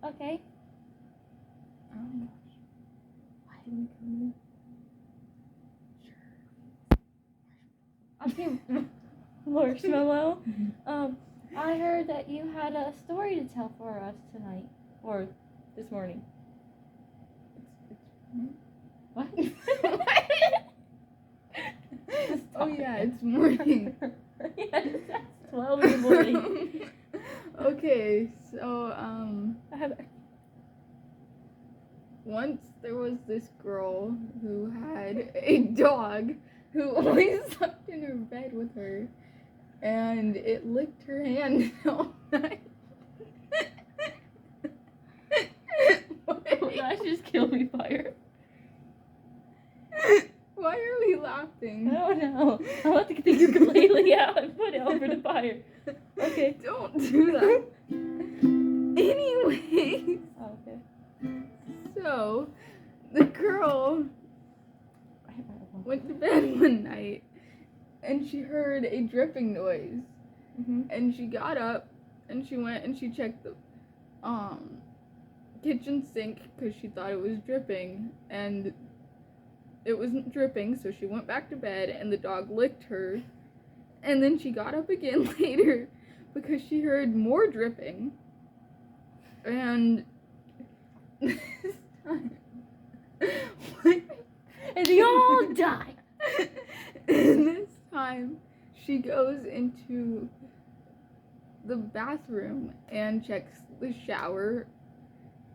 Okay. Oh my gosh. Why did we come Okay, Marshmallow. in? I heard that you had a story to tell for us tonight, or this morning. What? Oh yeah, it's morning. Yes, that's 12 in the morning. Okay, so I have. once there was this girl who had a dog who always slept in her bed with her, and it licked her hand all night. That just killed me, Fire. Why are we I laughing? don't know. I'll have to get the ukulele out and put it over the fire. Okay. Don't do that. Anyways, Oh, okay. so the girl went to bed one night and she heard a dripping noise. Mm-hmm. And she got up and she went and she checked the kitchen sink because she thought it was dripping, and it wasn't dripping, so she went back to bed and the dog licked her. And then she got up again later because she heard more dripping. And this time And they all die. and this time she goes into the bathroom and checks the shower,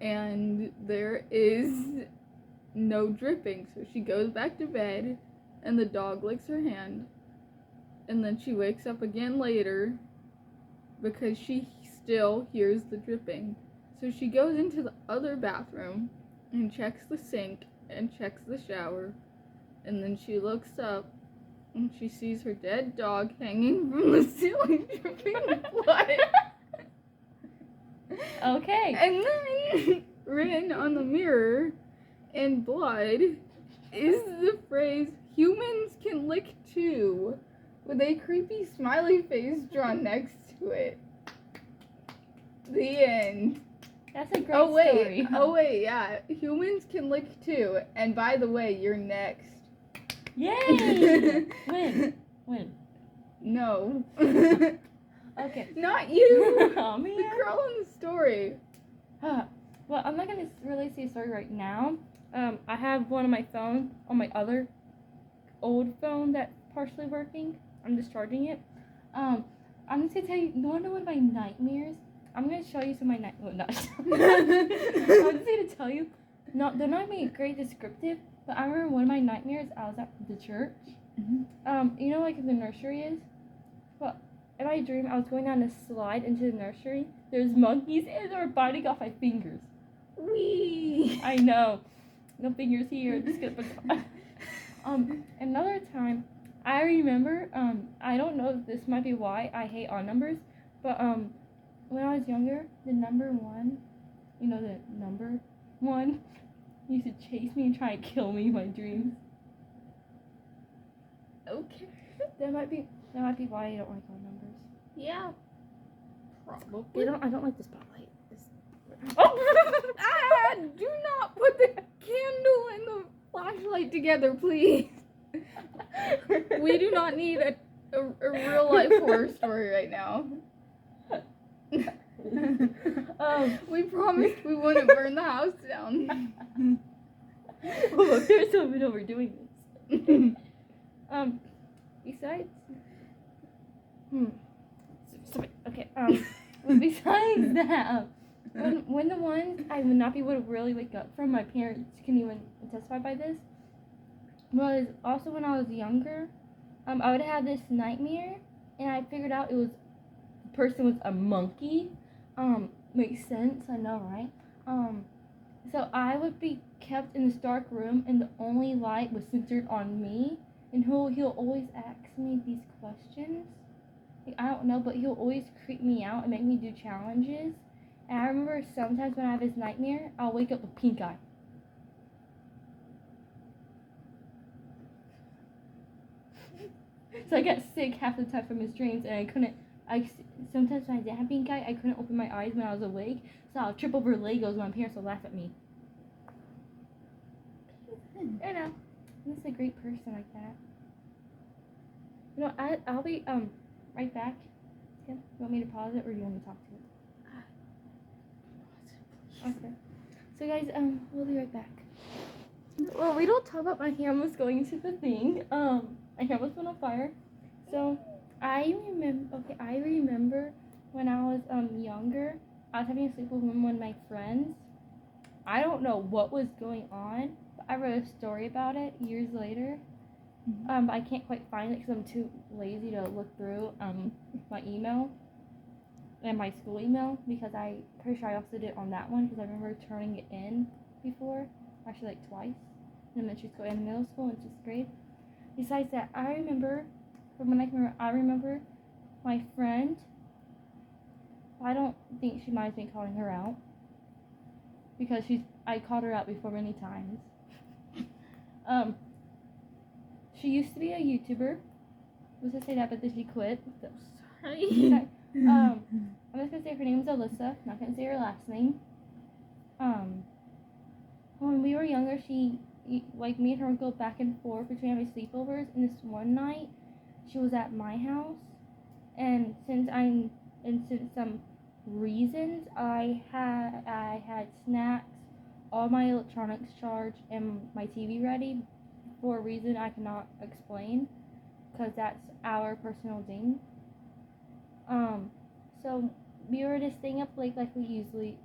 and there is no dripping. So she goes back to bed and the dog licks her hand, and then she wakes up again later because she still hears the dripping. So she goes into the other bathroom and checks the sink and checks the shower, and then she looks up and she sees her dead dog hanging from the ceiling dripping blood. Okay. And then written on the mirror in blood is the phrase, "Humans can lick too," with a creepy smiley face drawn next to it. The end. That's a great Oh wait, story. yeah. Humans can lick too. And by the way, you're next. Yay! Win. No. Okay. Not you. Oh, The man. girl in the story. Well, I'm not gonna really say a story right now. I have one on my phone, on my other old phone that's partially working. I'm just charging it. I'm just gonna tell you. You wanna know one of my nightmares? I'm gonna show you some of my nightmares. Well, I'm just gonna tell you. No, they're not being great descriptive, but I remember one of my nightmares. I was at the church. You know, like the nursery is. Well, in my dream, I was going down a slide into the nursery. There's monkeys and they were biting off my fingers. Wee. I know. No fingers here. Just gonna put. Another time, I remember. I don't know if this might be why I hate odd numbers, but when I was younger, the number one, you know, the number one, used to chase me and try and kill me in my dreams. Okay. That might be why I don't like odd numbers. Yeah. Probably. I don't like the spotlight. Ah, do not put the candle and the flashlight together, please. We do not need a real life horror story right now. We promised we wouldn't burn the house down. Oh, there's something overdoing this. Besides, okay. Besides that, when the ones I would not be able to really wake up from, my parents can even testify by this, was also when I was younger. I would have this nightmare, and I figured out the person was a monkey. Makes sense, I know, right? So I would be kept in this dark room, and the only light was centered on me, and he'll always ask me these questions. Like, I don't know, but he'll always creep me out and make me do challenges. And I remember sometimes when I have this nightmare, I'll wake up with pink eye. So I got sick half the time from his dreams, and I couldn't Sometimes when I didn't have pink eye, I couldn't open my eyes when I was awake, so I'll trip over Legos and my parents will laugh at me. I know. I'm just a great person like that. You know, I'll be right back. Tim, you want me to pause it or do you want me to talk to it? Okay. So guys, we'll be right back. Well, we don't talk about my hair almost going into the thing. My hair almost went on fire. So I remember when I was younger, I was having a sleepover with one of my friends. I don't know what was going on, but I wrote a story about it years later. But I can't quite find it because I'm too lazy to look through my email and my school email, because I'm pretty sure I also did it on that one because I remember turning it in before, actually like twice, in elementary school and middle school and 6th grade. Besides that, I remember my friend. I don't think she minds me calling her out because I called her out before many times. She used to be a YouTuber. I was gonna say that, but then she quit. So, sorry. I'm just gonna say her name is Alyssa. Not gonna say her last name. When we were younger, me and her would go back and forth between having sleepovers. And this one night, she was at my house, and since some reasons, I had snacks, all my electronics charged, and my TV ready. For a reason I cannot explain, because that's our personal thing. So we were just staying up late like we usually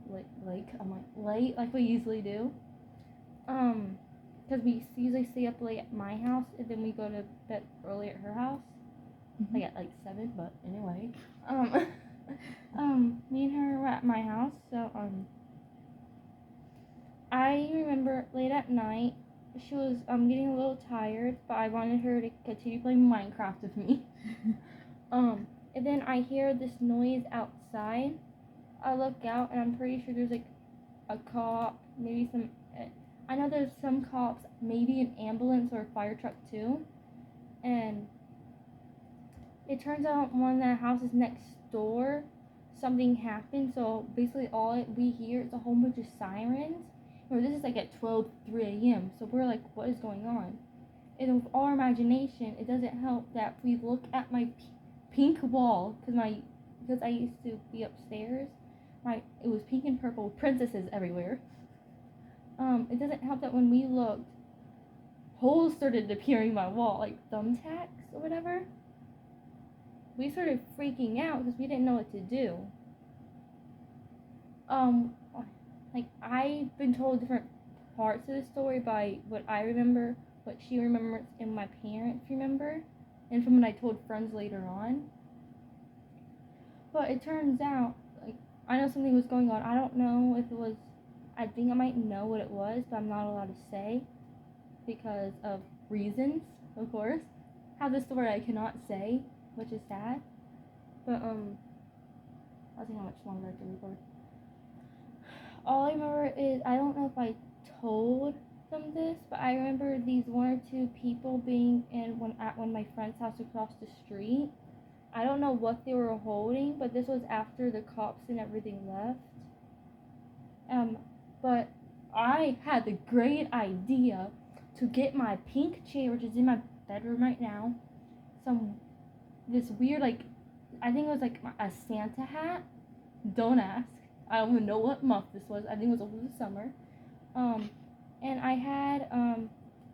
do. Because we usually stay up late at my house and then we go to bed early at her house. Like at like 7, but anyway. Me and her were at my house, so I remember late at night she was getting a little tired, but I wanted her to continue playing Minecraft with me. And then I hear this noise outside. I look out and I'm pretty sure there's like a cop, maybe I know there's some cops, maybe an ambulance or a fire truck too. And it turns out one of the houses next door, something happened. So basically all we hear is a whole bunch of sirens. This is like at 3 a.m. So we're like, what is going on? And with our imagination, it doesn't help that we look at my pink wall, because I used to be upstairs. It was pink and purple with princesses everywhere. It doesn't help that when we looked, holes started appearing in my wall, like thumbtacks or whatever. We started freaking out because we didn't know what to do. Like, I've been told different parts of the story by what I remember, what she remembers, and my parents remember, and from what I told friends later on. But it turns out, like, I know something was going on. I don't know if it was, I think I might know what it was, but I'm not allowed to say because of reasons, of course. Have this story I cannot say, which is sad. But, I'll see how much longer I can record. All I remember is, I don't know if I told them this, but I remember these 1 or 2 people being at one of my friend's house across the street. I don't know what they were holding, but this was after the cops and everything left. But I had the great idea to get my pink chair, which is in my bedroom right now, this weird, like, I think it was like a Santa hat. Don't ask. I don't even know what month this was. I think it was over the summer. And I had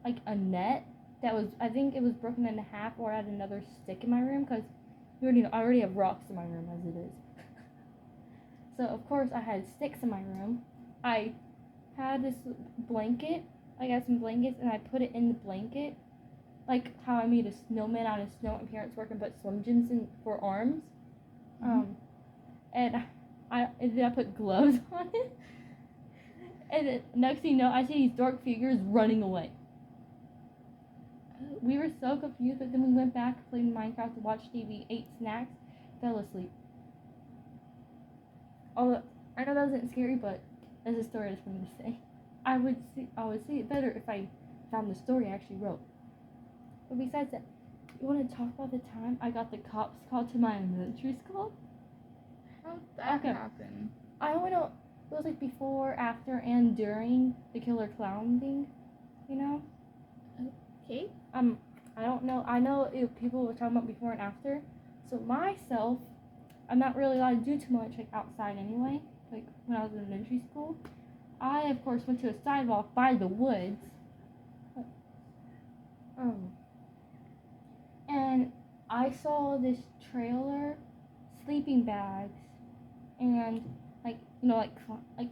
like a net that was, I think it was broken in half, or I had another stick in my room because I already have rocks in my room as it is. So of course I had sticks in my room. I had this blanket. I got some blankets and I put it in the blanket, like how I made a snowman out of snow. My parents work and put Slim Jims in for arms. And then I put gloves on it. And then next thing you know, I see these dark figures running away. We were so confused, but then we went back, played Minecraft, watched TV, ate snacks, fell asleep. Although I know that wasn't scary, but as a story, I just wanted to say. I would see it better if I found the story I actually wrote. But besides that, You want to talk about the time I got the cops called to my elementary school? How'd that Okay. happen? I don't know. It was like before, after, and during the killer clown thing. You know? Okay. I don't know. I know people were talking about before and after. So myself, I'm not really allowed to do too much like outside anyway. Like when I was in elementary school, I of course went to a sidewalk by the woods. And I saw this trailer, sleeping bags, and like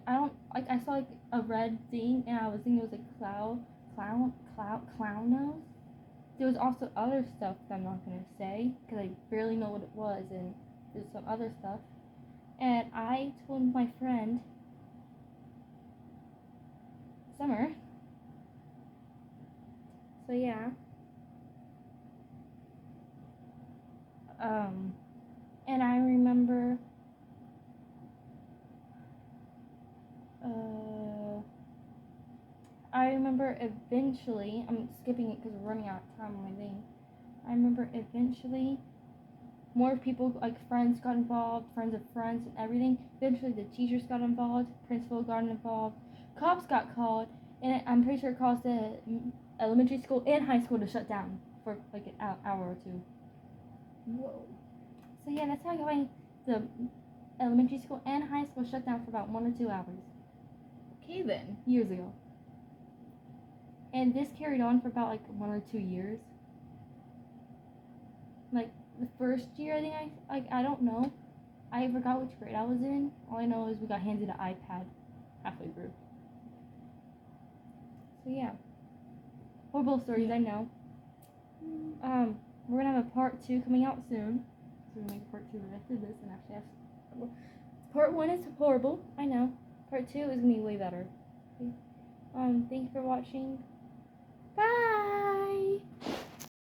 I saw like a red thing, and I was thinking it was a clown nose. There was also other stuff that I'm not gonna say because I barely know what it was, and there's some other stuff. And I told my friend Summer. So yeah. And I remember. I remember eventually. I'm skipping it because we're running out of time on my thing. I remember eventually more people, like friends, got involved, friends of friends, and everything. Eventually, the teachers got involved, principal got involved, cops got called, and I'm pretty sure it caused the elementary school and high school to shut down for like an hour or two. Whoa. So yeah, that's how the elementary school and high school shut down for about 1 or 2 hours. Okay then. Years ago. And this carried on for about like 1 or 2 years. Like the first year, I don't know. I forgot which grade I was in. All I know is we got handed an iPad halfway through. So yeah, horrible stories. I know. We're gonna have a part 2 coming out soon. So we're gonna make a part 2 right after this, and actually have part 1 is horrible. I know. Part 2 is gonna be way better. Okay. Thank you for watching.